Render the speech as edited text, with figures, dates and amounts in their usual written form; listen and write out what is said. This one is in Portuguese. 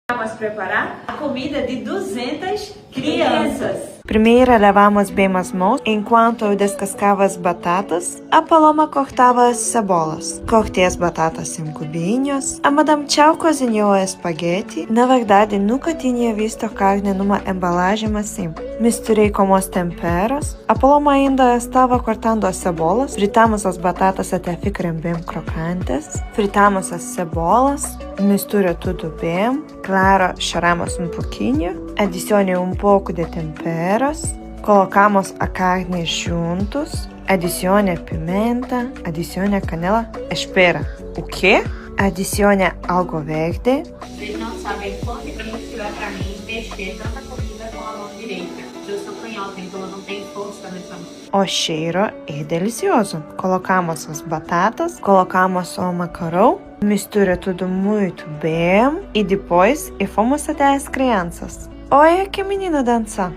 Vamos preparar a comida de 200 crianças. Primeiro lavamos bem as mãos enquanto eu descascava as batatas. A Paloma cortava as cebolas. Cortei as batatas em cubinhos. A Madame Chow cozinhou o espaguete. Na verdade, nunca tinha visto carne numa embalagem assim. Misturei com os temperos. A Paloma ainda estava cortando as cebolas. Fritamos as batatas até ficarem bem crocantes. Fritamos as cebolas. Mistura tudo bem. Claro, choramos um pouquinho. Adicione um pouco de temperos. Colocamos a carne juntos. Adicione a pimenta. Adicione a canela. Espera, o quê? Adicione algo verde. Vocês não sabem quanto difícil é pra mim mexer tanta comida com a mão direita. Eu sou canhota, então eu não tenho força nessa mão. O cheiro é delicioso. Colocamos as batatas, colocamos o macarrão, mistura tudo muito bem e depois fomos até as crianças. Olha que menino dança!